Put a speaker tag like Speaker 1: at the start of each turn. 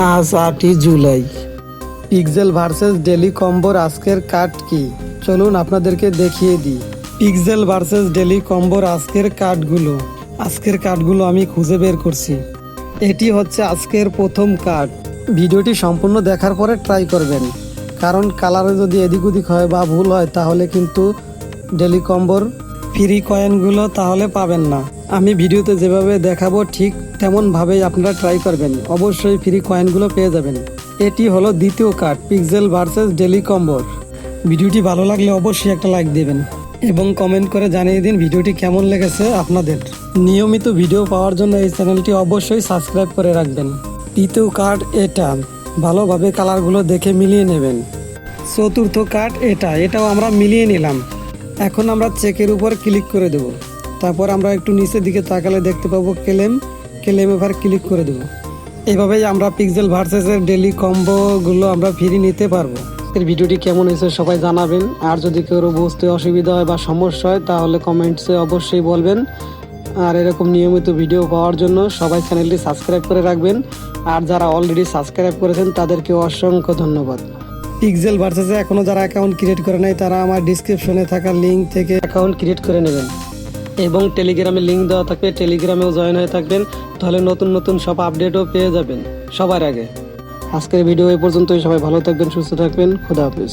Speaker 1: আজ 8ই July. Pixel versus daily কম্বোর আজকের card কি, চলুন আপনাদেরকে দেখিয়ে দিই। পিক্সেল ভার্সেস ডেলি কম্বোর আজকের কার্ডগুলো আমি খুঁজে বের করছি। এটি হচ্ছে আজকের প্রথম কার্ড। ভিডিওটি সম্পূর্ণ দেখার পরে ট্রাই করবেন, কারণ কালারে যদি এদিক ওদিক হয় বা ভুল হয় তাহলে কিন্তু ডেলি কম্বোর ফ্রি কয়েনগুলো তাহলে পাবেন না। আমি ভিডিওতে যেভাবে দেখাবো ঠিক তেমনভাবেই আপনারা ট্রাই করবেন, অবশ্যই ফ্রি কয়েনগুলো পেয়ে যাবেন। এটি হলো দ্বিতীয় কার্ড পিক্সেল ভার্সেস ডেলি কম্বোর। ভিডিওটি ভালো লাগলে অবশ্যই একটা লাইক দেবেন এবং কমেন্ট করে জানিয়ে দিন ভিডিওটি কেমন লেগেছে আপনাদের। নিয়মিত ভিডিও পাওয়ার জন্য এই চ্যানেলটি অবশ্যই সাবস্ক্রাইব করে রাখবেন। তৃতীয় কার্ড এটা, ভালোভাবে কালারগুলো দেখে মিলিয়ে নেবেন। চতুর্থ কার্ড এটাও আমরা মিলিয়ে নিলাম। এখন আমরা চেকের উপর ক্লিক করে দেব, তারপর আমরা একটু নিচের দিকে তাকালে দেখতে পাবো ক্লেম এবার ক্লিক করে দেব। এভাবেই আমরা পিক্সেল ভার্সেসের ডেলি কম্বোগুলো আমরা ফ্রি নিতে পারবো। এর ভিডিওটি কেমন হয়েছে সবাই জানাবেন, আর যদি কেউ বুঝতে অসুবিধা হয় বা সমস্যা হয় তাহলে কমেন্টসে অবশ্যই বলবেন। আর এরকম নিয়মিত ভিডিও পাওয়ার জন্য সবাই চ্যানেলটি সাবস্ক্রাইব করে রাখবেন, আর যারা অলরেডি সাবস্ক্রাইব করেছেন তাদেরকে অসংখ্য ধন্যবাদ। পিক্সেল ভার্সেসে এখনও যারা অ্যাকাউন্ট ক্রিয়েট করে নাই তারা আমার ডিসক্রিপশনে থাকা লিঙ্ক থেকে অ্যাকাউন্ট ক্রিয়েট করে নেবেন এবং টেলিগ্রামে লিঙ্ক দেওয়া থাকবে, টেলিগ্রামেও জয়েন হয়ে থাকবেন, তাহলে নতুন নতুন সব আপডেটও পেয়ে যাবেন সবার আগে। আজকের ভিডিও এই পর্যন্তই। সবাই ভালো থাকবেন, সুস্থ থাকবেন, খোদা হাফেজ।